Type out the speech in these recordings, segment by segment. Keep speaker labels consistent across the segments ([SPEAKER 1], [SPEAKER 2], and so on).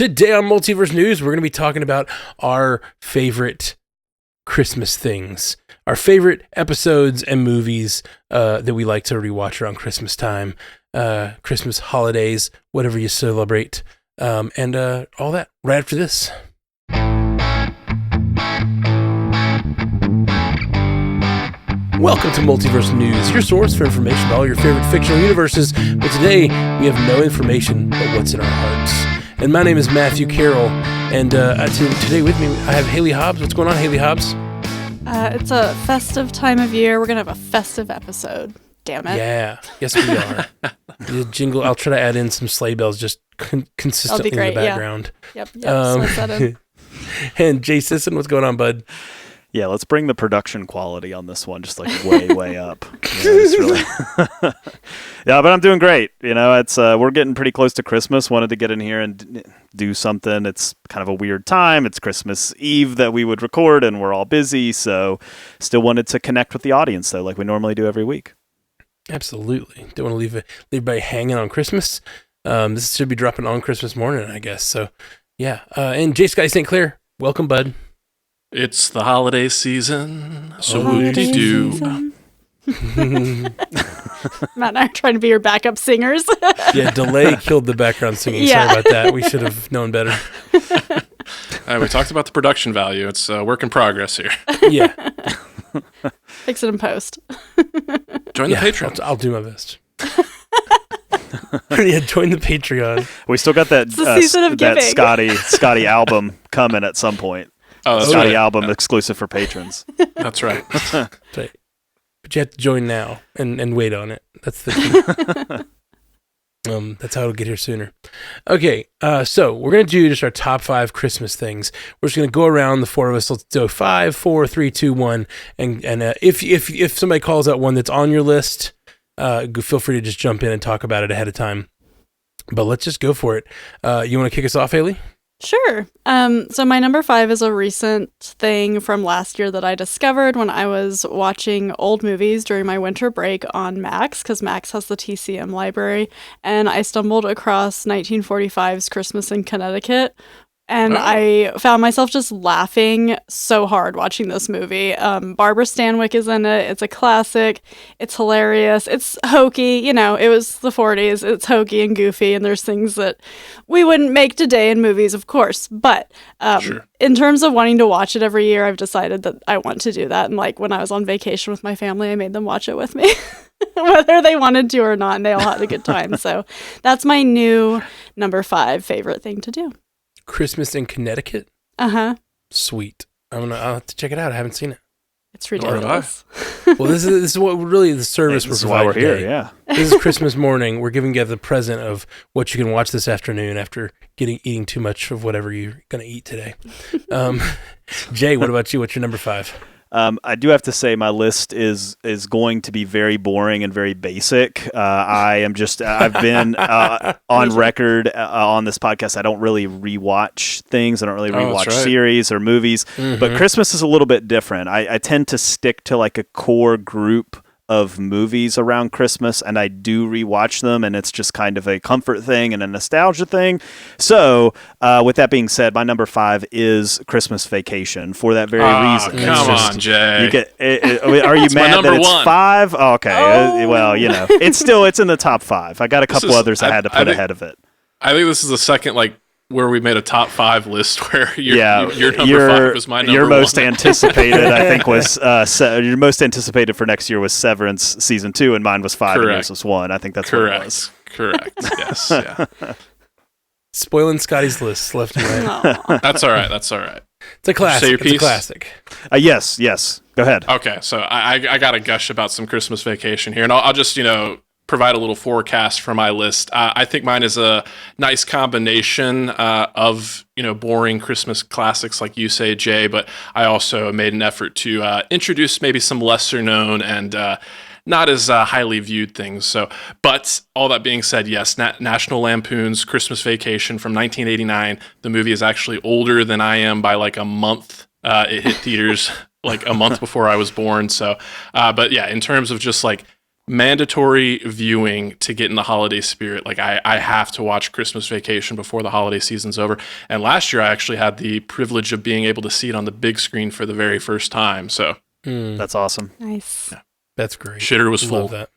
[SPEAKER 1] Today on Multiverse News, we're going to be talking about our favorite Christmas things, our favorite episodes and movies that we like to rewatch around Christmas time, Christmas holidays, whatever you celebrate, and all that right after this. Welcome to Multiverse News, your source for information about all your favorite fictional universes. But today, we have no information but what's in our hearts. And my name is Matthew Carroll, and today with me, I have Haley Hobbs. What's going on, Haley Hobbs?
[SPEAKER 2] It's a festive time of year. We're going to have a festive episode. Damn it.
[SPEAKER 1] Yeah. Yes, we are. The jingle, I'll try to add in some sleigh bells just consistently in the background.
[SPEAKER 2] Yeah. Yep. Slip that in.
[SPEAKER 1] And Jay Sisson, what's going on, bud?
[SPEAKER 3] Yeah, let's bring the production quality on this one just like way up. It's really yeah, but I'm doing great. You know, it's we're getting pretty close to Christmas. Wanted to get in here and do something. It's kind of a weird time. It's Christmas Eve that we would record, and we're all busy. So, still wanted to connect with the audience though, like we normally do every week.
[SPEAKER 1] Absolutely. Don't want to leave everybody hanging on Christmas. This should be dropping on Christmas morning, I guess. So, yeah. And J. Scott St. Clair, welcome, bud.
[SPEAKER 4] It's the holiday season, so whoop-de-doo.
[SPEAKER 2] Matt and I are trying to be your backup singers.
[SPEAKER 1] Yeah, delay killed the background singing.
[SPEAKER 2] Yeah.
[SPEAKER 1] Sorry about that. We should have known better.
[SPEAKER 4] We talked about the production value. It's a work in progress here.
[SPEAKER 1] Yeah.
[SPEAKER 2] Fix it in post.
[SPEAKER 4] Join the Patreon.
[SPEAKER 1] I'll do my best. Yeah, join the Patreon.
[SPEAKER 3] We still got that
[SPEAKER 2] season of
[SPEAKER 3] that
[SPEAKER 2] giving.
[SPEAKER 3] Scotty album coming at some point.
[SPEAKER 4] Oh, that's
[SPEAKER 3] Scotty
[SPEAKER 4] right.
[SPEAKER 3] album exclusive for patrons.
[SPEAKER 4] That's right.
[SPEAKER 1] Right. But you have to join now and wait on it. That's the key. That's how it'll get here sooner. Okay, so we're going to do just our top 5 Christmas things. We're just going to go around, the 4 of us. Let's do 5, 4, 3, 2, 1. And if somebody calls out one that's on your list, feel free to just jump in and talk about it ahead of time. But let's just go for it. You want to kick us off, Haley?
[SPEAKER 2] Sure. So my number 5 is a recent thing from last year that I discovered when I was watching old movies during my winter break on Max, because Max has the TCM library, and I stumbled across 1945's Christmas in Connecticut. And I found myself just laughing so hard watching this movie. Barbara Stanwyck is in it. It's a classic. It's hilarious. It's hokey. You know, it was the 40s. It's hokey and goofy, and there's things that we wouldn't make today in movies, of course. But
[SPEAKER 4] Sure.
[SPEAKER 2] In terms of wanting to watch it every year, I've decided that I want to do that. And like when I was on vacation with my family, I made them watch it with me, whether they wanted to or not, and they all had a good time. So that's my new number 5 favorite thing to do.
[SPEAKER 1] Christmas in Connecticut?
[SPEAKER 2] Uh-huh.
[SPEAKER 1] Sweet. I'll have to check it out. I haven't seen it.
[SPEAKER 2] It's ridiculous.
[SPEAKER 1] Well, this is what really the service
[SPEAKER 3] This is
[SPEAKER 1] we're
[SPEAKER 3] why we're
[SPEAKER 1] providing
[SPEAKER 3] here,
[SPEAKER 1] today.
[SPEAKER 3] yeah.
[SPEAKER 1] This is Christmas morning. We're giving you the present of what you can watch this afternoon after eating too much of whatever you're going to eat today. Jay, what about you? What's your number 5?
[SPEAKER 3] I do have to say my list is going to be very boring and very basic. I've been on record on this podcast. I don't really rewatch things. I don't really rewatch series or movies. Mm-hmm. But Christmas is a little bit different. I tend to stick to like a core group of movies around Christmas, and I do rewatch them, and it's just kind of a comfort thing and a nostalgia thing. So, with that being said, my number 5 is Christmas Vacation for that very reason.
[SPEAKER 4] Come on, Jay.
[SPEAKER 3] You get, are you mad that it's 5? Oh, okay. Well, you know, it's in the top 5. I got a couple others I had to put ahead of it.
[SPEAKER 4] I think this is the second, where we made a top 5 list where your number 5 was my number 1.
[SPEAKER 3] Your most anticipated, I think, was your most anticipated for next year was Severance season 2, and mine was 5 and yours was 1. I think that's what it was.
[SPEAKER 4] Correct. Yes. Yeah.
[SPEAKER 1] Spoiling Scotty's list left and right.
[SPEAKER 4] That's all right.
[SPEAKER 1] It's a classic.
[SPEAKER 4] Say your piece?
[SPEAKER 1] It's a classic.
[SPEAKER 3] Yes. Go ahead.
[SPEAKER 4] Okay, so I got to gush about some Christmas Vacation here, and I'll just provide a little forecast for my list. I think mine is a nice combination of boring Christmas classics like you say, Jay, but I also made an effort to introduce maybe some lesser known and not as highly viewed things. So, but all that being said, yes, National Lampoon's Christmas Vacation from 1989. The movie is actually older than I am by like a month. It hit theaters like a month before I was born. So, but yeah, in terms of just like mandatory viewing to get in the holiday spirit. Like I have to watch Christmas Vacation before the holiday season's over. And last year I actually had the privilege of being able to see it on the big screen for the very first time. So
[SPEAKER 3] That's awesome.
[SPEAKER 2] Nice.
[SPEAKER 1] Yeah, that's great.
[SPEAKER 4] Shitter was full.
[SPEAKER 1] Love that.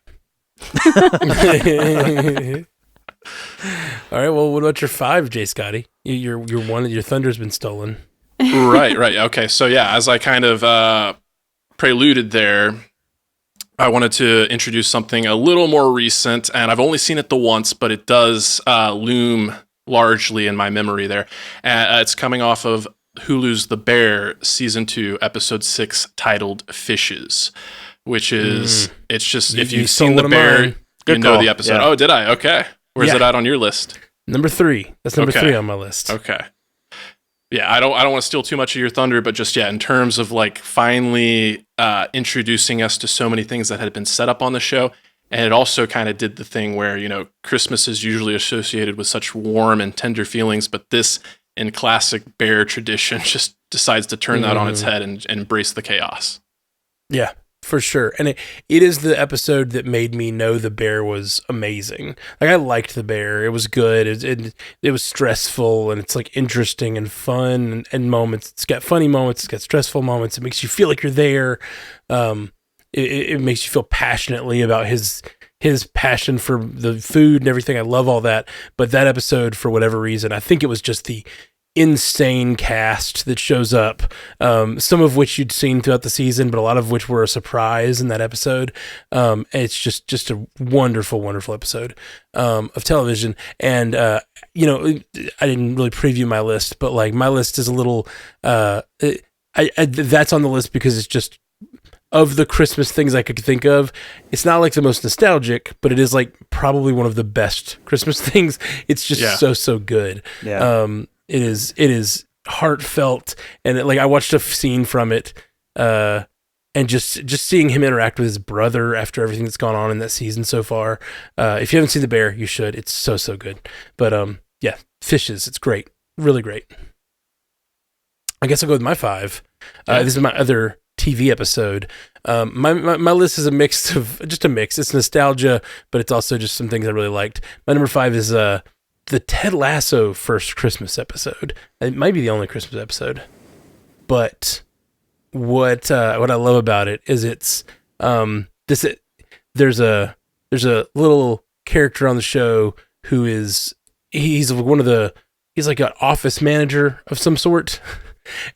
[SPEAKER 1] All right. Well, what about your 5, Jay Scotty? You're one. Your thunder's been stolen.
[SPEAKER 4] Right. Okay. So yeah, as I kind of preluded there, I wanted to introduce something a little more recent, and I've only seen it the once, but it does loom largely in my memory there. It's coming off of Hulu's The Bear Season 2, Episode 6, titled Fishes, which is, it's just, if you've seen The Bear, you know the episode. Yeah. Oh, did I? Okay. Where's it at on your list?
[SPEAKER 1] Number 3. That's number 3 on my list.
[SPEAKER 4] Okay. Yeah, I don't want to steal too much of your thunder, but just, in terms of like finally introducing us to so many things that had been set up on the show. And it also kind of did the thing where, Christmas is usually associated with such warm and tender feelings, but this, in classic Bear tradition, just decides to turn that on its head and embrace the chaos.
[SPEAKER 1] Yeah, for sure. And it is the episode that made me know The Bear was amazing. Like, I liked The Bear. It was good. It was stressful, and it's like interesting and fun and moments. It's got funny moments. It's got stressful moments. It makes you feel like you're there. It makes you feel passionately about his passion for the food and everything. I love all that. But that episode, for whatever reason, I think it was just the insane cast that shows up, some of which you'd seen throughout the season, but a lot of which were a surprise in that episode. It's just a wonderful, wonderful episode of television. And, I didn't really preview my list, but like my list is a little, that's on the list because it's just, of the Christmas things I could think of, it's not like the most nostalgic, but it is like probably one of the best Christmas things. It's just so good.
[SPEAKER 3] Yeah.
[SPEAKER 1] It is heartfelt, and I watched a scene from it, and just seeing him interact with his brother after everything that's gone on in that season so far. If you haven't seen The Bear, you should. It's so good. But Fishes, it's great, really great. I guess I'll go with my 5. This is my other TV episode. My list is a mix. It's nostalgia, but it's also just some things I really liked. My number 5 is the Ted Lasso first Christmas episode. It might be the only Christmas episode, but what I love about it is there's a little character on the show who he's like an office manager of some sort,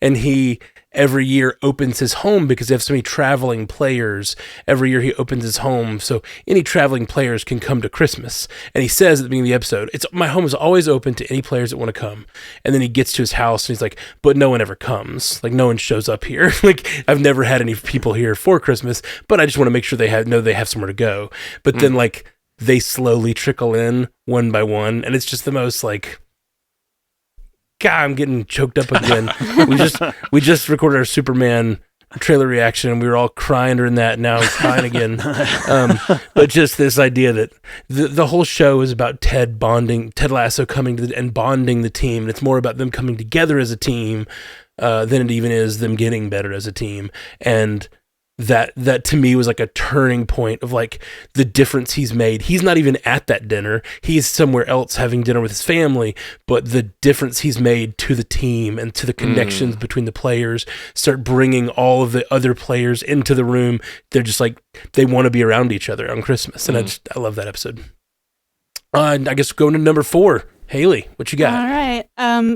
[SPEAKER 1] and he every year opens his home because they have so many traveling players. Every year he opens his home so any traveling players can come to Christmas. And he says at the beginning of the episode, my home is always open to any players that want to come. And then he gets to his house and he's like, but no one ever comes. Like, no one shows up here. Like, I've never had any people here for Christmas, but I just want to make sure they have somewhere to go. But then they slowly trickle in one by one. And it's just the most God, I'm getting choked up again. we just recorded our Superman trailer reaction, and we were all crying during that. Now I'm crying again. But just this idea that the whole show is about Ted Lasso coming and bonding the team, and it's more about them coming together as a team than it even is them getting better as a team. And that to me was like a turning point of like the difference he's made. He's not even at that dinner. He's somewhere else having dinner with his family, but the difference he's made to the team and to the connections between the players start bringing all of the other players into the room. They're just like, they want to be around each other on Christmas. And I love that episode. I guess going to number 4. Haley, what you got?
[SPEAKER 2] All right.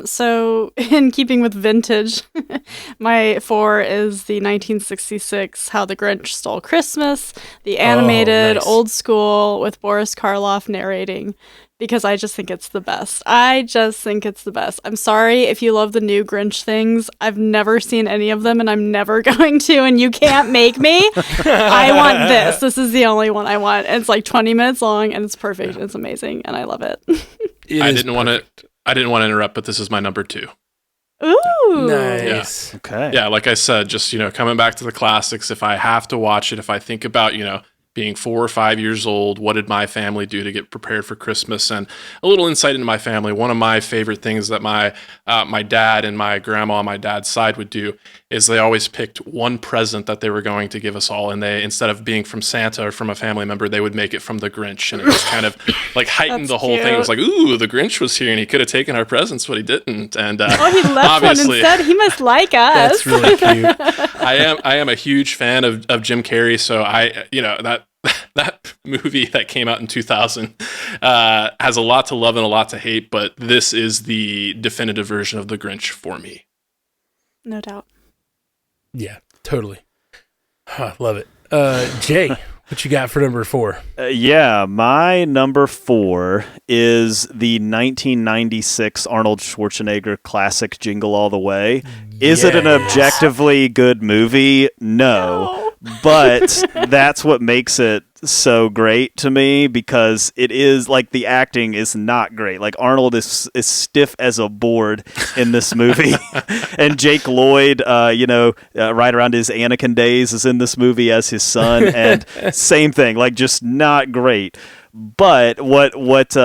[SPEAKER 2] So in keeping with vintage, my 4 is the 1966 How the Grinch Stole Christmas, the animated old school with Boris Karloff narrating, because I just think it's the best. I'm sorry if you love the new Grinch things. I've never seen any of them, and I'm never going to, and you can't make me. I want this. This is the only one I want. It's like 20 minutes long, and it's perfect. It's amazing, and I love it.
[SPEAKER 4] I didn't want to interrupt, but this is my number 2.
[SPEAKER 2] Ooh.
[SPEAKER 1] Nice.
[SPEAKER 3] Yeah. Okay.
[SPEAKER 4] Yeah, like I said, just, coming back to the classics, if I have to watch it, if I think about, being 4 or 5 years old, what did my family do to get prepared for Christmas? And a little insight into my family. One of my favorite things that my dad and my grandma on my dad's side would do is they always picked one present that they were going to give us all, and they, instead of being from Santa or from a family member, they would make it from the Grinch, and it was kind of like heightened the whole thing. It was like, ooh, the Grinch was here, and he could have taken our presents, but he didn't. And
[SPEAKER 2] he left one instead. He must like us.
[SPEAKER 1] That's really cute.
[SPEAKER 4] I am a huge fan of Jim Carrey, so that movie that came out in 2000 has a lot to love and a lot to hate, but this is the definitive version of the Grinch for me.
[SPEAKER 2] No doubt.
[SPEAKER 1] Yeah, totally. Love it. Jay, what you got for number 4?
[SPEAKER 3] Yeah, my number 4 is the 1996 Arnold Schwarzenegger classic Jingle All the Way. Is it an objectively good movie? No. But that's what makes it so great to me, because it is like the acting is not great. Like Arnold is stiff as a board in this movie, and Jake Lloyd, right around his Anakin days, is in this movie as his son, and same thing, like just not great. But what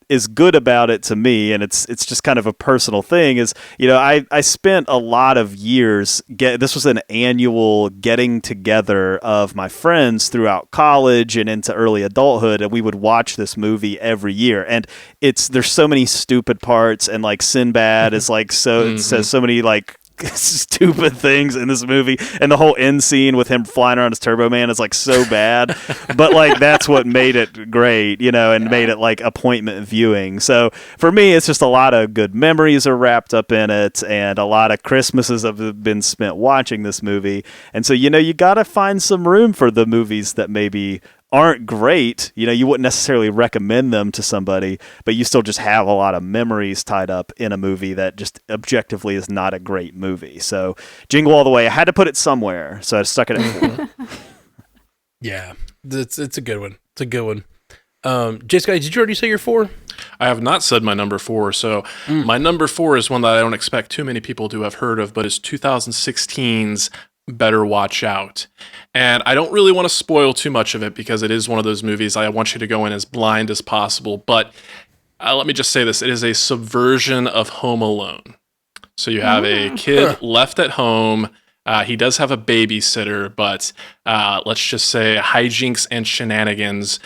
[SPEAKER 3] is good about it to me, and it's just kind of a personal thing, is I spent a lot of years this was an annual getting together of my friends throughout college and into early adulthood, and we would watch this movie every year. And there's so many stupid parts, and like Sinbad is like it says so many like stupid things in this movie, and the whole end scene with him flying around his Turbo Man is like so bad, but like that's what made it great, and made it like appointment viewing. So for me, it's just a lot of good memories are wrapped up in it, and a lot of Christmases have been spent watching this movie. And so you gotta find some room for the movies that maybe aren't great. You wouldn't necessarily recommend them to somebody, but you still just have a lot of memories tied up in a movie that just objectively is not a great movie. So Jingle All the Way, I had to put it somewhere, so I stuck it at 4.
[SPEAKER 1] Yeah, it's a good one. It's a good one. Jessica, did you already say your 4?
[SPEAKER 4] I have not said my number 4. So my number 4 is one that I don't expect too many people to have heard of, but it's 2016's Better Watch Out. And I don't really want to spoil too much of it, because it is one of those movies I want you to go in as blind as possible. But let me just say this. It is a subversion of Home Alone. So you have a kid left at home. He does have a babysitter, but let's just say hijinks and shenanigans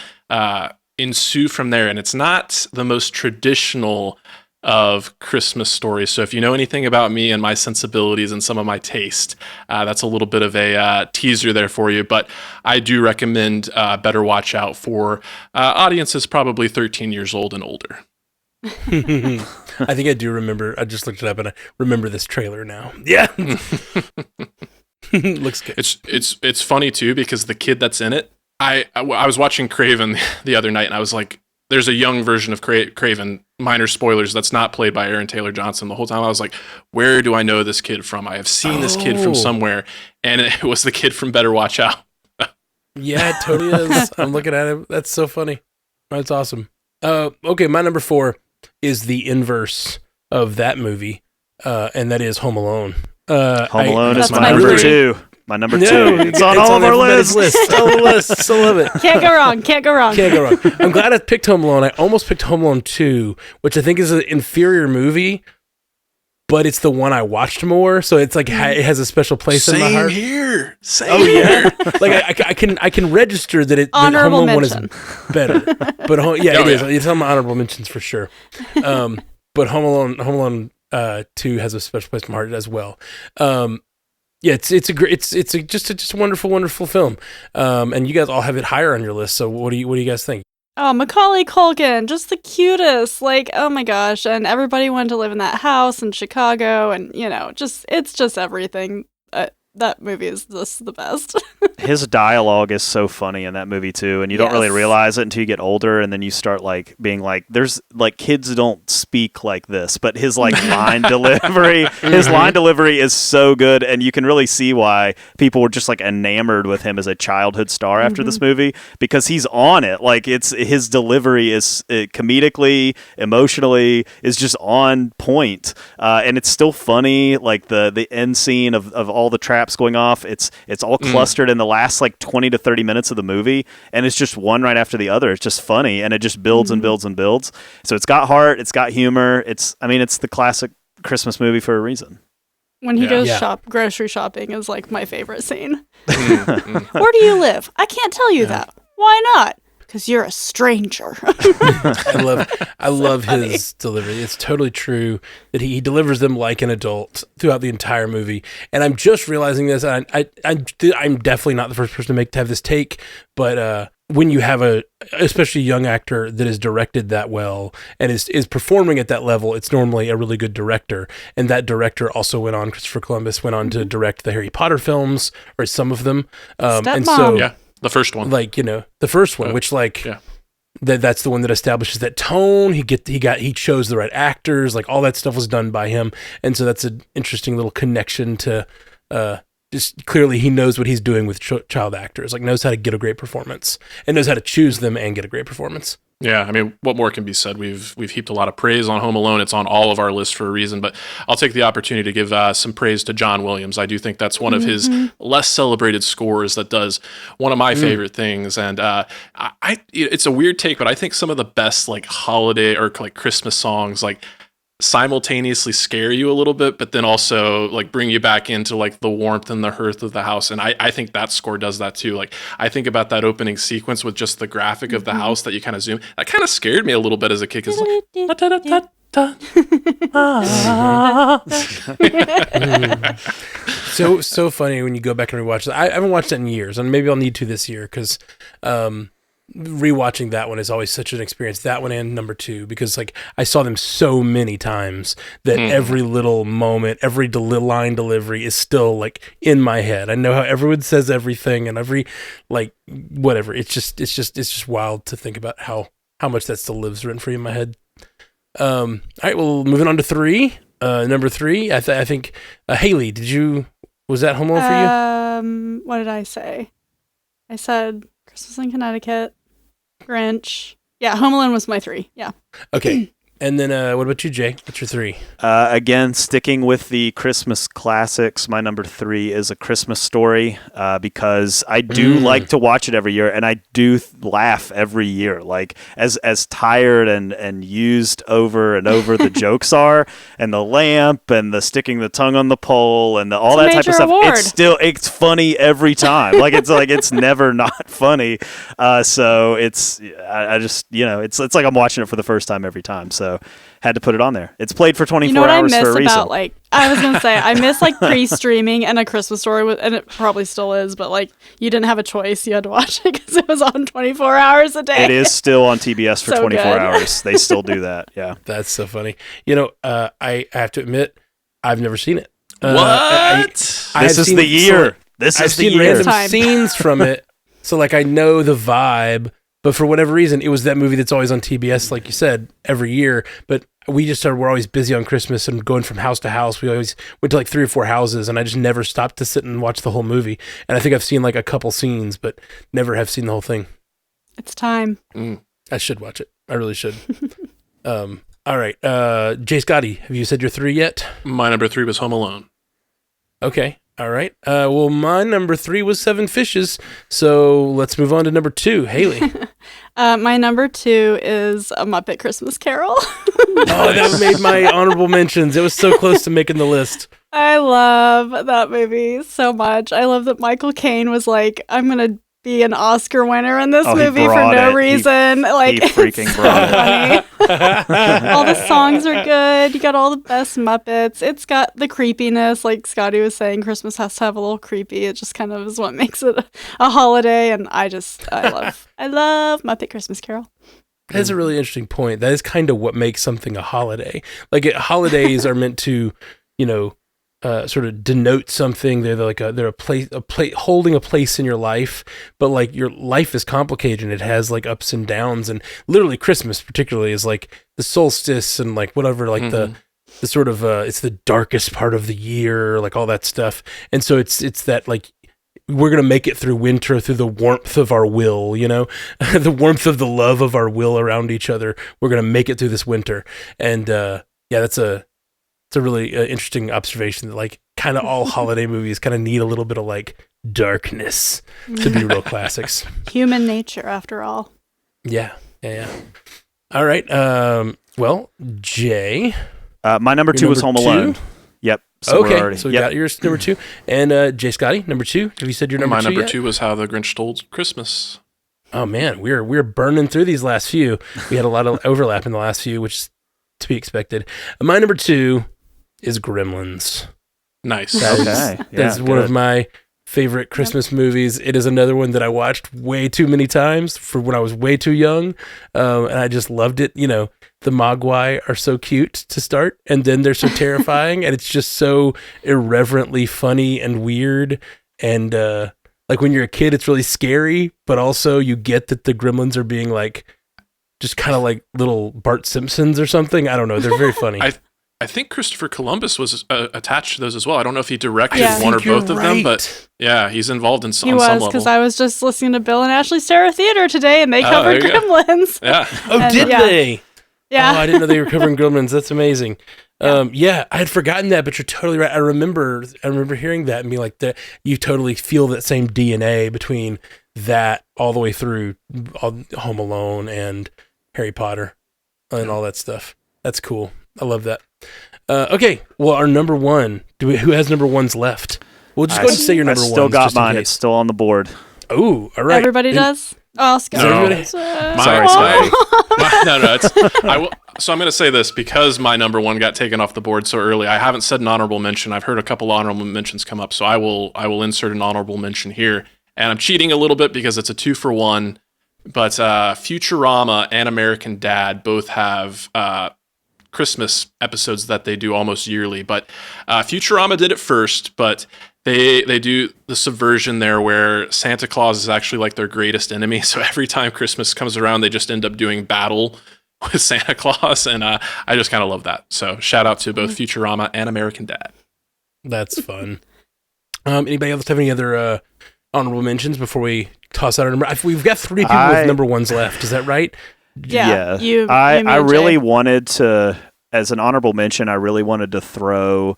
[SPEAKER 4] ensue from there. And it's not the most traditional of Christmas stories. So if you know anything about me and my sensibilities and some of my taste, that's a little bit of a teaser there for you. But I do recommend Better Watch Out for audiences probably 13 years old and older.
[SPEAKER 1] I think I do remember. I just looked it up and I remember this trailer now. Yeah. Looks good.
[SPEAKER 4] It's funny too, because the kid that's in it, I was watching Craven the other night, and I was like, there's a young version of Craven, minor spoilers, that's not played by Aaron Taylor Johnson. The whole time I was like, where do I know this kid from? I have seen this kid from somewhere, and it was the kid from Better Watch Out.
[SPEAKER 1] Yeah, it totally is. I'm looking at it. That's so funny. That's awesome. Okay, my number 4 is the inverse of that movie, and that is Home Alone.
[SPEAKER 3] Home Alone is my number 2. My number 2. It's on all of our lists.
[SPEAKER 1] All the lists. I love it.
[SPEAKER 2] Can't go wrong. Can't go wrong.
[SPEAKER 1] Can't go wrong. I'm glad I picked Home Alone. I almost picked Home Alone 2, which I think is an inferior movie, but it's the one I watched more, so it's like it has a special place in my heart.
[SPEAKER 4] Same here.
[SPEAKER 1] Like I can register that it
[SPEAKER 2] honorable
[SPEAKER 1] Home Alone
[SPEAKER 2] mention.
[SPEAKER 1] 1 is better, but it is. It's on my honorable mentions for sure. But Home Alone 2 has a special place in my heart as well. Yeah, it's just a wonderful film. And you guys all have it higher on your list. So what do you guys think?
[SPEAKER 2] Oh, Macaulay Culkin, just the cutest. Like, oh my gosh. And everybody wanted to live in that house in Chicago. And, it's just everything. That movie is just the best.
[SPEAKER 3] His dialogue is so funny in that movie too, and you don't really realize it until you get older, and then you start like being like, there's like kids don't speak like this, but his like line delivery, his line delivery is so good, and you can really see why people were just like enamored with him as a childhood star after this movie, because he's on it. Like his delivery is comedically, emotionally is just on point, and it's still funny. Like the end scene of all the traps going off, it's all clustered in the last like 20 to 30 minutes of the movie, and it's just one right after the other. It's just funny, and it just builds and builds and builds. So it's got heart, it's got humor. It's the classic Christmas movie for a reason.
[SPEAKER 2] When he goes grocery shopping is like my favorite scene. Where do you live? I can't tell you that. Why not? Because you're a stranger.
[SPEAKER 1] I love his delivery. It's totally true that he delivers them like an adult throughout the entire movie. And I'm just realizing this. I'm definitely not the first person to have this take, but when you have especially a young actor that is directed that well and is performing at that level, it's normally a really good director. And that director also Christopher Columbus went on to direct the Harry Potter films, or some of them. And so,
[SPEAKER 4] the first one,
[SPEAKER 1] the first one, which that's the one that establishes that tone. He chose the right actors, like all that stuff was done by him. And so that's an interesting little connection to, just clearly he knows what he's doing with child actors, like knows how to get a great performance and knows how to choose them and get a great performance.
[SPEAKER 4] Yeah, I mean, what more can be said? We've heaped a lot of praise on Home Alone. It's on all of our lists for a reason, but I'll take the opportunity to give some praise to John Williams. I do think that's one of his less celebrated scores that does one of my favorite things. And it's a weird take, but I think some of the best like holiday or like Christmas songs like simultaneously scare you a little bit, but then also like bring you back into like the warmth and the hearth of the house. And I think that score does that too. Like I think about that opening sequence with just the graphic of the house that you kind of zoom. That kind of scared me a little bit as a kid. Cause
[SPEAKER 1] so funny when you go back and rewatch it. I haven't watched it in years, and maybe I'll need to this year because rewatching that one is always such an experience. That one and number 2, because like I saw them so many times that every little moment, every line delivery is still like in my head. I know how everyone says everything and every like whatever. It's just wild to think about how much that still lives rent free in my head. All right, well, moving on to 3. Number 3, I think Haley, was that Home Alone for
[SPEAKER 2] you? What did I say? I said Christmas in Connecticut, Grinch. Yeah, Home Alone was my 3. Yeah.
[SPEAKER 1] Okay. And then what about you, Jay? What's your 3?
[SPEAKER 3] Again, sticking with the Christmas classics, my number 3 is A Christmas Story, because I do like to watch it every year, and I do laugh every year. Like as tired and used over and over the jokes are, and the lamp and the sticking the tongue on the pole and all that type of stuff.
[SPEAKER 2] Award.
[SPEAKER 3] It's funny every time. It's never not funny. So I just it's like I'm watching it for the first time every time. So had to put it on there. It's played for 24 hours for a reason.
[SPEAKER 2] I was gonna say I miss like pre-streaming and A Christmas Story, and it probably still is, but like you didn't have a choice; you had to watch it because it was on 24 hours a day.
[SPEAKER 3] It is still on TBS for
[SPEAKER 2] so
[SPEAKER 3] 24
[SPEAKER 2] good.
[SPEAKER 3] hours. They still do that. Yeah,
[SPEAKER 1] that's so funny. I have to admit, I've never seen it.
[SPEAKER 4] What?
[SPEAKER 3] This is the year. I've seen
[SPEAKER 1] random scenes from it, so like I know the vibe. But for whatever reason, it was that movie that's always on TBS, like you said, every year. But we're always busy on Christmas and going from house to house. We always went to like 3 or 4 houses, and I just never stopped to sit and watch the whole movie. And I think I've seen like a couple scenes, but never have seen the whole thing.
[SPEAKER 2] It's time.
[SPEAKER 1] I should watch it. I really should. All right. Jay Scotty, have you said your 3 yet?
[SPEAKER 4] My number 3 was Home Alone.
[SPEAKER 1] Okay. All right. Well, my number 3 was 7 Fishes. So let's move on to number 2. Haley.
[SPEAKER 2] My number 2 is A Muppet Christmas Carol.
[SPEAKER 1] That made my honorable mentions. It was so close to making the list.
[SPEAKER 2] I love that movie so much. I love that Michael Caine was like, I'm going to be an Oscar winner in this movie for no reason.
[SPEAKER 3] He freaking brought
[SPEAKER 2] it. All the songs are good. You got all the best Muppets. It's got the creepiness, like Scotty was saying. Christmas has to have a little creepy. It just kind of is what makes it a holiday. And I love Muppet Christmas Carol.
[SPEAKER 1] That's a really interesting point. That is kind of what makes something a holiday. Like holidays are meant to, sort of denote something. They're a place holding a place in your life, but like your life is complicated and it has like ups and downs, and literally Christmas particularly is like the solstice and like whatever, like the sort of it's the darkest part of the year, like all that stuff. And so it's that like we're going to make it through winter through the warmth of our will, the warmth of the love of our will around each other. We're going to make it through this winter. And it's a really interesting observation that like kind of all holiday movies kind of need a little bit of like darkness to be real classics.
[SPEAKER 2] Human nature, after all.
[SPEAKER 1] Yeah. All right. Well, Jay.
[SPEAKER 3] My number 2 was Home Alone. Yep. So we're
[SPEAKER 1] Okay,
[SPEAKER 3] already-
[SPEAKER 1] so we
[SPEAKER 3] yep.
[SPEAKER 1] got yours number 2. And Jay Scotty, number 2. Have you said your number
[SPEAKER 4] My
[SPEAKER 1] 2
[SPEAKER 4] number
[SPEAKER 1] yet?
[SPEAKER 4] 2 was How the Grinch Stole Christmas.
[SPEAKER 1] Oh man, we're burning through these last few. We had a lot of overlap in the last few, which is to be expected. My number 2 is Gremlins.
[SPEAKER 4] Nice.
[SPEAKER 1] That is-
[SPEAKER 3] Okay.
[SPEAKER 1] That's
[SPEAKER 3] Yeah,
[SPEAKER 1] one of
[SPEAKER 3] good.
[SPEAKER 1] my favorite Christmas movies. It is another one that I watched way too many times for when I was way too young, and I just loved it. You know, the Mogwai are so cute to start, and then they're so terrifying, and it's just so irreverently funny and weird. And like when you're a kid, it's really scary, but also you get that the Gremlins are being like just kind of like little Bart Simpsons or something. I don't know. They're very funny.
[SPEAKER 4] I think Christopher Columbus was attached to those as well. I don't know if he directed
[SPEAKER 2] Yeah.
[SPEAKER 4] one or
[SPEAKER 1] think you're
[SPEAKER 4] both of them,
[SPEAKER 1] right.
[SPEAKER 4] but yeah, he's involved in
[SPEAKER 2] He
[SPEAKER 4] on some
[SPEAKER 2] was,
[SPEAKER 4] level.
[SPEAKER 2] because I was just listening to Bill and Ashley Sarah Theater today, and they
[SPEAKER 4] Oh,
[SPEAKER 2] covered
[SPEAKER 4] there you go.
[SPEAKER 2] Gremlins.
[SPEAKER 4] Yeah.
[SPEAKER 1] Oh,
[SPEAKER 2] And,
[SPEAKER 1] did
[SPEAKER 2] yeah.
[SPEAKER 1] they?
[SPEAKER 2] Yeah.
[SPEAKER 1] Oh, I didn't know they were covering Gremlins. That's amazing. Yeah, I had forgotten that, but you're totally right. I remember hearing that and being like, that you totally feel that same DNA between that all the way through Home Alone and Harry Potter and all that stuff. That's cool. I love that. Okay, well, our number 1. Who has number 1s left? We'll just go ahead and say your number 1s.
[SPEAKER 3] I still got
[SPEAKER 1] just in
[SPEAKER 3] mine.
[SPEAKER 1] case.
[SPEAKER 3] It's still on the board.
[SPEAKER 1] Oh, all right.
[SPEAKER 2] Everybody
[SPEAKER 1] And-
[SPEAKER 2] does? Oh, Scott.
[SPEAKER 1] Does everybody-
[SPEAKER 3] Sorry,
[SPEAKER 4] So I'm going to say this because my number 1 got taken off the board so early. I haven't said an honorable mention. I've heard a couple honorable mentions come up, so I will insert an honorable mention here. And I'm cheating a little bit because it's a 2 for 1. But Futurama and American Dad both have Christmas episodes that they do almost yearly. But Futurama did it first, but they do the subversion there where Santa Claus is actually like their greatest enemy. So every time Christmas comes around, they just end up doing battle with Santa Claus. And I just kind of love that. So shout out to both Futurama and American Dad.
[SPEAKER 1] That's fun. Anybody else have any other honorable mentions before we toss out our number? We've got 3 people with number 1s left. Is that right?
[SPEAKER 2] Yeah. You,
[SPEAKER 3] I
[SPEAKER 2] me, and
[SPEAKER 3] really
[SPEAKER 2] Jay.
[SPEAKER 3] wanted to, as an honorable mention, I really wanted to throw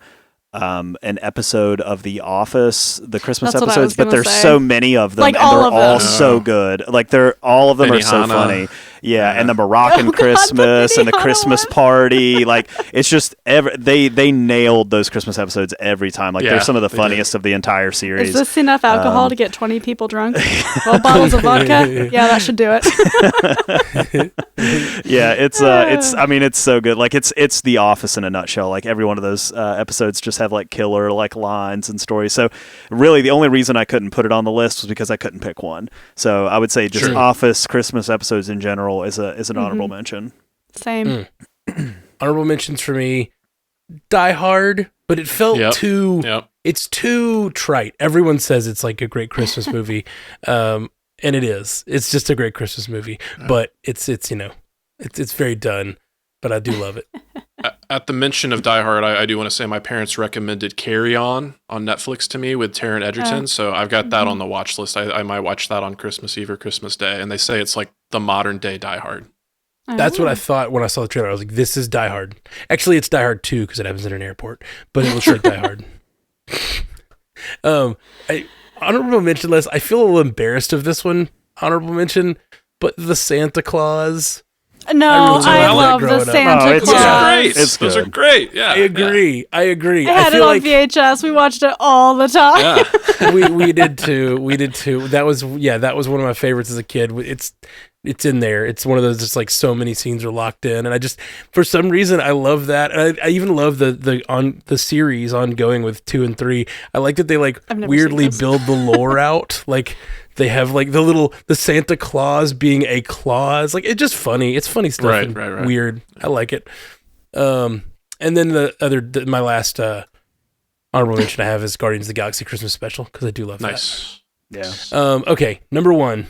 [SPEAKER 3] an episode of The Office, the Christmas
[SPEAKER 2] That's what I
[SPEAKER 3] episodes,
[SPEAKER 2] was
[SPEAKER 3] but
[SPEAKER 2] gonna
[SPEAKER 3] there's
[SPEAKER 2] say.
[SPEAKER 3] so many of them,
[SPEAKER 2] Like
[SPEAKER 3] and
[SPEAKER 2] all
[SPEAKER 3] they're
[SPEAKER 2] of
[SPEAKER 3] all
[SPEAKER 2] them.
[SPEAKER 3] so good. Like all of them are so
[SPEAKER 4] Benihana.
[SPEAKER 3] funny. Yeah, and the Moroccan
[SPEAKER 2] Oh, God, the
[SPEAKER 3] Christmas and the
[SPEAKER 2] Benihana
[SPEAKER 3] Christmas
[SPEAKER 2] one.
[SPEAKER 3] party. Like it's just they nailed those Christmas episodes every time. Like
[SPEAKER 4] Yeah,
[SPEAKER 3] they're some of the
[SPEAKER 4] they did.
[SPEAKER 3] funniest of the entire series.
[SPEAKER 2] Is this enough alcohol to get 20 people drunk? 12 bottles of vodka? Yeah, that should do it.
[SPEAKER 3] Yeah, it's I mean it's so good. Like it's The Office in a nutshell. Like every one of those episodes just have like killer like lines and stories. So really the only reason I couldn't put it on the list was because I couldn't pick one. So I would say just
[SPEAKER 1] Sure.
[SPEAKER 3] Office Christmas episodes in general is an honorable mention.
[SPEAKER 2] Same.
[SPEAKER 1] Honorable mentions for me. Die Hard, but it felt
[SPEAKER 4] Yep.
[SPEAKER 1] too.
[SPEAKER 4] Yep.
[SPEAKER 1] It's too trite. Everyone says it's like a great Christmas movie, and it is. It's just a great Christmas movie, but it's it's very done. But I do love it.
[SPEAKER 4] At the mention of Die Hard, I do want to say my parents recommended Carry On Netflix to me with Taron Egerton.
[SPEAKER 2] Oh.
[SPEAKER 4] So I've got that on the watch list. I might watch that on Christmas Eve or Christmas Day. And they say it's like the modern day Die Hard.
[SPEAKER 1] That's what I thought when I saw the trailer. I was like, "This is Die Hard." Actually, it's Die Hard 2 because it happens in an airport, but it looks like Die Hard. Honorable mention list. I feel a little embarrassed of this one. Honorable mention, but the Santa Claus.
[SPEAKER 2] No,
[SPEAKER 1] I really
[SPEAKER 2] I
[SPEAKER 1] liked
[SPEAKER 2] love
[SPEAKER 1] it
[SPEAKER 2] the
[SPEAKER 1] growing up.
[SPEAKER 2] Santa
[SPEAKER 3] Oh, it's
[SPEAKER 4] Those are
[SPEAKER 2] Claus.
[SPEAKER 4] great.
[SPEAKER 3] It's
[SPEAKER 4] Those are
[SPEAKER 3] good.
[SPEAKER 4] great. Yeah.
[SPEAKER 1] I agree. I agree.
[SPEAKER 2] I had it
[SPEAKER 1] feel
[SPEAKER 2] on
[SPEAKER 1] like
[SPEAKER 2] VHS. We watched it all the time.
[SPEAKER 4] Yeah.
[SPEAKER 1] we did too. We did too. That was one of my favorites as a kid. It's in there. It's one of those just like so many scenes are locked in, and I just for some reason I love that. And I even love the series ongoing with 2 and 3. I like that they like
[SPEAKER 2] I've never
[SPEAKER 1] weirdly
[SPEAKER 2] seen those.
[SPEAKER 1] build the lore out. Like they have like the Santa Claus being a claus. Like it's just funny. It's funny stuff.
[SPEAKER 4] Right,
[SPEAKER 1] and
[SPEAKER 4] right.
[SPEAKER 1] Weird. I like it. And then my last honorable mention I have is Guardians of the Galaxy Christmas Special because I do love
[SPEAKER 4] Nice.
[SPEAKER 3] Yeah.
[SPEAKER 1] that. Okay, number 1.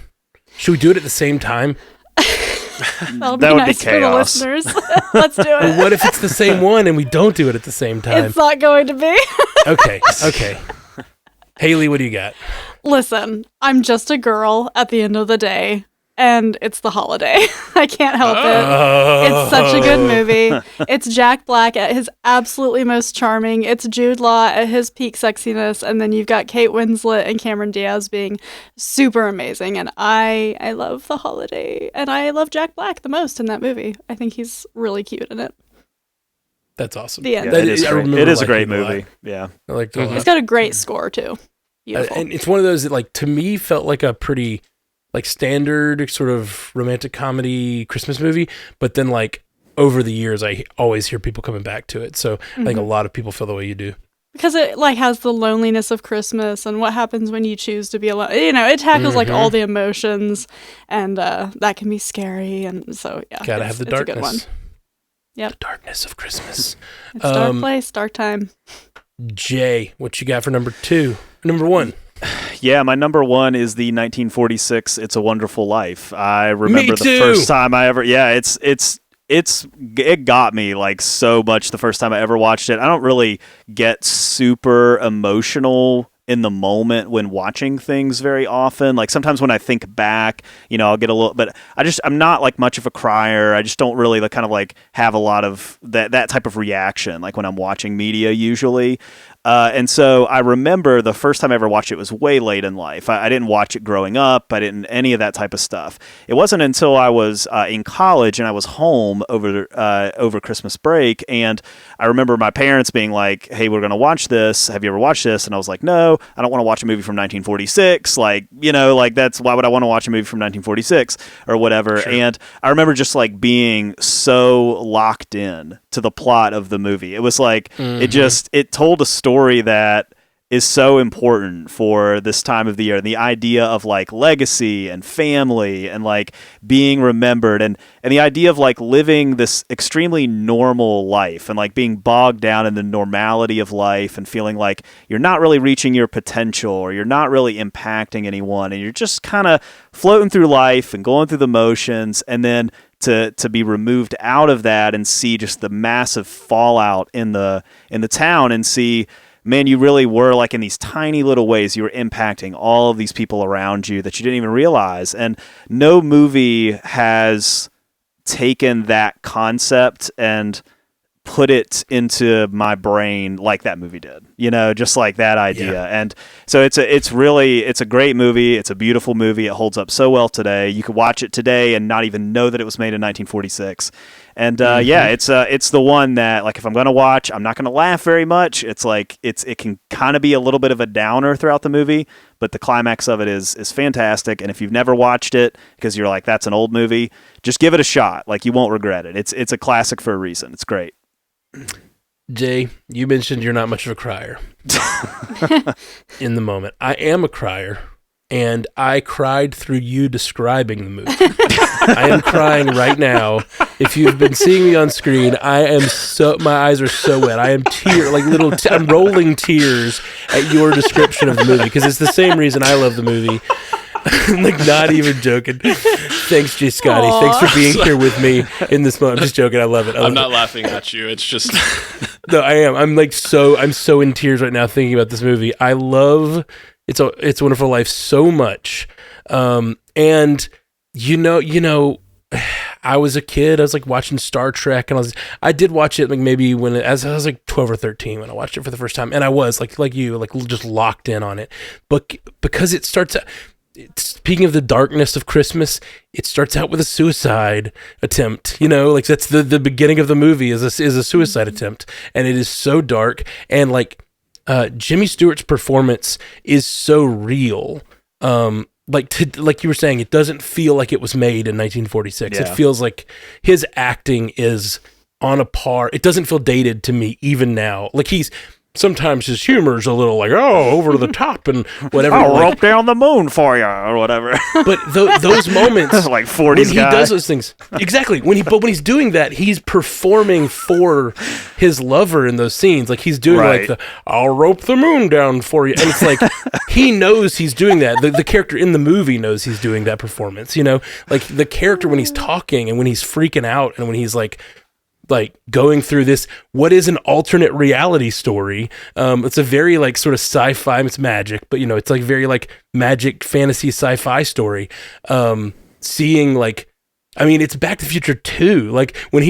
[SPEAKER 1] Should we do it at the same time?
[SPEAKER 2] That'll
[SPEAKER 3] That
[SPEAKER 2] be
[SPEAKER 3] would be
[SPEAKER 2] nice for the
[SPEAKER 3] chaos.
[SPEAKER 2] listeners. Let's do
[SPEAKER 1] Or
[SPEAKER 2] it.
[SPEAKER 1] what if it's the same one and we don't do it at the same time?
[SPEAKER 2] It's not going to be.
[SPEAKER 1] Okay. Haley, what do you got?
[SPEAKER 2] Listen, I'm just a girl at the end of the day, and it's the holiday. I can't help it. It's such a good movie. It's Jack Black at his absolutely most charming. It's Jude Law at his peak sexiness, and then you've got Kate Winslet and Cameron Diaz being super amazing. And I love the holiday, and I love Jack Black the most in that movie. I think he's really cute in it.
[SPEAKER 1] That's awesome.
[SPEAKER 2] The end.
[SPEAKER 3] Yeah, it is
[SPEAKER 1] I
[SPEAKER 3] great.
[SPEAKER 1] remember
[SPEAKER 3] It is a
[SPEAKER 1] liking
[SPEAKER 3] great
[SPEAKER 1] it a lot.
[SPEAKER 3] movie. Yeah.
[SPEAKER 1] I liked it a lot.
[SPEAKER 2] It's got a great score too. Beautiful.
[SPEAKER 1] And it's one of those that, like, to me felt like a pretty, like, standard sort of romantic comedy Christmas movie, but then, like, over the years, I always hear people coming back to it. So I think a lot of people feel the way you do.
[SPEAKER 2] Because it like has the loneliness of Christmas and what happens when you choose to be alone. You know, it tackles like all the emotions, and that can be scary. And so yeah,
[SPEAKER 1] Gotta have the
[SPEAKER 2] it's a good one.
[SPEAKER 1] darkness.
[SPEAKER 2] Yep.
[SPEAKER 1] The darkness of Christmas.
[SPEAKER 2] It's a dark place, dark time.
[SPEAKER 1] Jay, what you got for number 2? Number 1.
[SPEAKER 3] Yeah, my number 1 is the 1946 It's a Wonderful Life. I remember the
[SPEAKER 1] too.
[SPEAKER 3] first time I ever it got me like so much the first time I ever watched it. I don't really get super emotional in the moment when watching things very often. Like sometimes when I think back, you know, I'll get a little, but I'm not like much of a crier. I just don't really like kind of like have a lot of that type of reaction like when I'm watching media usually. And so I remember the first time I ever watched it was way late in life. I didn't watch it growing up. I didn't any of that type of stuff. It wasn't until I was in college and I was home over Christmas break, and I remember my parents being like, "Hey, we're going to watch this. Have you ever watched this?" And I was like, "No, I don't want to watch a movie from 1946. Like, you know, like that's why would I want to watch a movie from 1946 or whatever." Sure. And I remember just like being so locked in to the plot of the movie. It was like it told a story that is so important for this time of the year, and the idea of like legacy and family and like being remembered, and the idea of like living this extremely normal life and like being bogged down in the normality of life and feeling like you're not really reaching your potential or you're not really impacting anyone, and you're just kind of floating through life and going through the motions, and then to be removed out of that and see just the massive fallout in the town, and see, man, you really were like in these tiny little ways you were impacting all of these people around you that you didn't even realize. And no movie has taken that concept and put it into my brain like that movie did, you know, just like that idea. Yeah. And so it's a great movie. It's a beautiful movie. It holds up so well today. You could watch it today and not even know that it was made in 1946. And yeah, it's the one that, like, if I'm going to watch, I'm not going to laugh very much. It's like it can kind of be a little bit of a downer throughout the movie, but the climax of it is fantastic. And if you've never watched it because you're like, that's an old movie, just give it a shot. Like, you won't regret it. It's a classic for a reason. It's great.
[SPEAKER 1] Jay, you mentioned you're not much of a crier in the moment. I am a crier, and I cried through you describing the movie. I am crying right now. If you've been seeing me on screen, my eyes are so wet. I am I'm rolling tears at your description of the movie, because it's the same reason I love the movie. Like, not even joking. Thanks, J. Scotty.
[SPEAKER 2] Aww.
[SPEAKER 1] Thanks for being here with me in this moment. I'm just joking. I love it.
[SPEAKER 4] I'm not laughing at you. It's just
[SPEAKER 1] no, I am. I'm so in tears right now thinking about this movie. I love It's a Wonderful Life so much. And you know, I was a kid. I was like watching Star Trek, and I did watch it like maybe as I was like 12 or 13 when I watched it for the first time, and I was like you, like just locked in on it. But because it starts. Speaking of the darkness of Christmas, it starts out with a suicide attempt. You know, like that's the beginning of the movie is a suicide attempt, and it is so dark. And like Jimmy Stewart's performance is so real. Like you were saying, it doesn't feel like it was made in 1946. Yeah. It feels like his acting is on a par. It doesn't feel dated to me even now. Like sometimes his humor is a little like, oh, over the top and whatever.
[SPEAKER 3] I'll rope down the moon for you or whatever.
[SPEAKER 1] But those moments,
[SPEAKER 3] like 40s
[SPEAKER 1] when he does those things, exactly. When he's doing that, he's performing for his lover in those scenes. Like he's doing like I'll rope the moon down for you, and it's like he knows he's doing that. The character in the movie knows he's doing that performance. You know, like the character when he's talking and when he's freaking out and when he's like going through this, what is an alternate reality story. It's a very like sort of sci-fi, it's magic, but you know, it's like very like magic fantasy sci-fi story. Seeing like, I mean, it's Back to the Future 2. Like when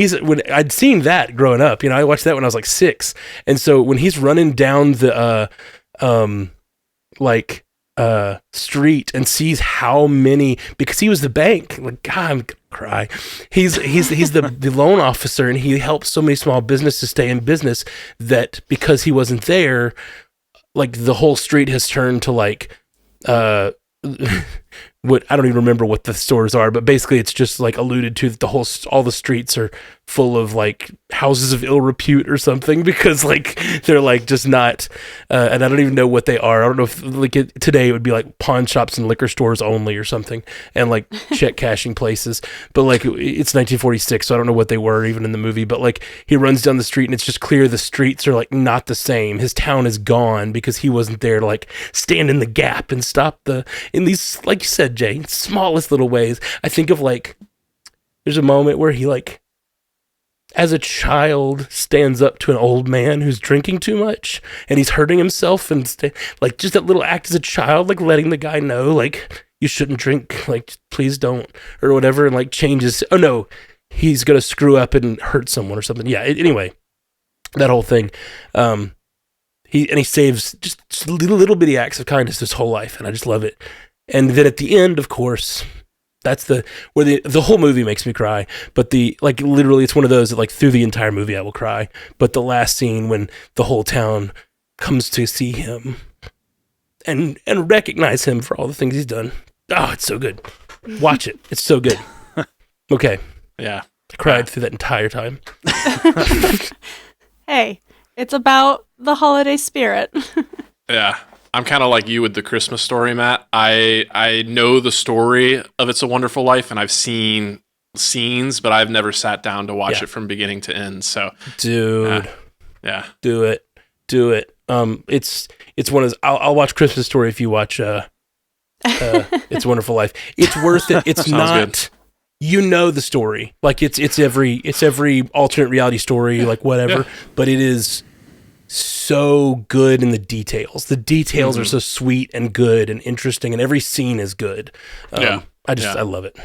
[SPEAKER 1] I'd seen that growing up, you know, I watched that when I was like 6. And so when he's running down the, like street and sees how many, because he was the bank. Like, God, I'm gonna cry. He's the loan officer, and he helps so many small businesses stay in business that because he wasn't there, like the whole street has turned to like what I don't even remember what the stores are, but basically it's just like alluded to that all the streets are full of like houses of ill repute or something, because like they're like just not and I don't even know what they are. I don't know if like today it would be like pawn shops and liquor stores only or something, and like check cashing places, but like it's 1946, so I don't know what they were even in the movie. But like he runs down the street and it's just clear the streets are like not the same. His town is gone because he wasn't there to like stand in the gap and stop in these, like you said, Jay, smallest little ways. I think of like there's a moment where he like as a child stands up to an old man who's drinking too much and he's hurting himself, and like just that little act as a child, like letting the guy know like you shouldn't drink, like please don't, or whatever, and like changes. Oh no, he's gonna screw up and hurt someone or something. Yeah. Anyway, that whole thing. He saves just little bitty acts of kindness his whole life, and I just love it. And then at the end, of course, that's where the whole movie makes me cry. But like literally, it's one of those that like through the entire movie I will cry. But the last scene when the whole town comes to see him and recognize him for all the things he's done. Oh, it's so good. Watch it. It's so good. Okay.
[SPEAKER 4] Yeah.
[SPEAKER 1] I cried through that entire time.
[SPEAKER 2] Hey, it's about the holiday spirit.
[SPEAKER 4] Yeah. I'm kind of like you with the Christmas Story, Matt. I know the story of It's a Wonderful Life, and I've seen scenes, but I've never sat down to watch it from beginning to end. So,
[SPEAKER 1] dude,
[SPEAKER 4] yeah,
[SPEAKER 1] do it. It's one of those. I'll watch Christmas Story if you watch It's a Wonderful Life. It's worth it. It's not. Good. You know the story, like it's every alternate reality story, like whatever. Yeah. But it is so good in the details. The details are so sweet and good and interesting, and every scene is good. I love it.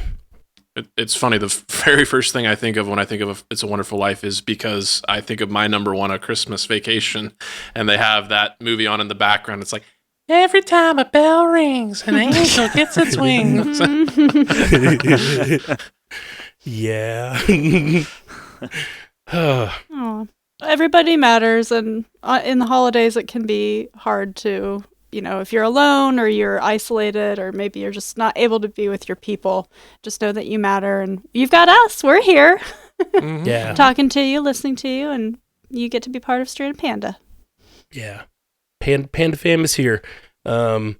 [SPEAKER 4] It's funny. The very first thing I think of when I think of It's a Wonderful Life is because I think of my number one, A Christmas Vacation, and they have that movie on in the background. It's like, every time a bell rings, an angel gets its wings.
[SPEAKER 1] Yeah.
[SPEAKER 2] Oh. Everybody matters, and in the holidays it can be hard to, if you're alone or you're isolated or maybe you're just not able to be with your people, just know that you matter, and you've got us. We're here.
[SPEAKER 1] Yeah.
[SPEAKER 2] Talking to you, listening to you, and you get to be part of Stranded Panda.
[SPEAKER 1] Yeah. Panda fam is here. And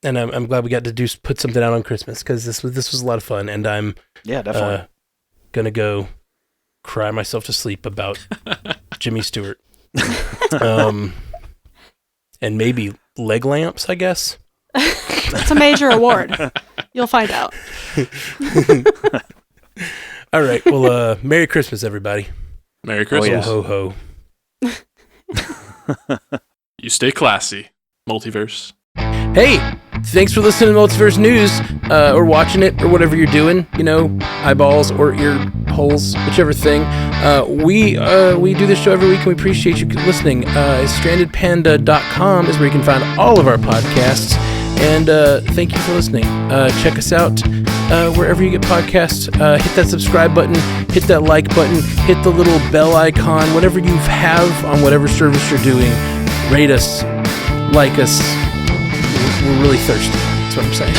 [SPEAKER 1] I'm glad we got to put something out on Christmas, because this was a lot of fun, and I'm
[SPEAKER 3] definitely
[SPEAKER 1] gonna go cry myself to sleep about Jimmy Stewart. And maybe leg lamps, I guess.
[SPEAKER 2] It's a major award. You'll find out.
[SPEAKER 1] All right. Well, Merry Christmas, everybody.
[SPEAKER 4] Merry Christmas.
[SPEAKER 1] Ho, ho,
[SPEAKER 4] ho. You stay classy, Multiverse.
[SPEAKER 1] Hey, thanks for listening to Multiverse News, or watching it, or whatever you're doing, eyeballs or ear holes, whichever thing. We do this show every week, and we appreciate you listening. StrandedPanda.com is where you can find all of our podcasts, and thank you for listening. Check us out wherever you get podcasts. Hit that subscribe button, hit that like button, hit the little bell icon, whatever you have on whatever service you're doing. Rate us, like us. We're really thirsty. That's what I'm saying.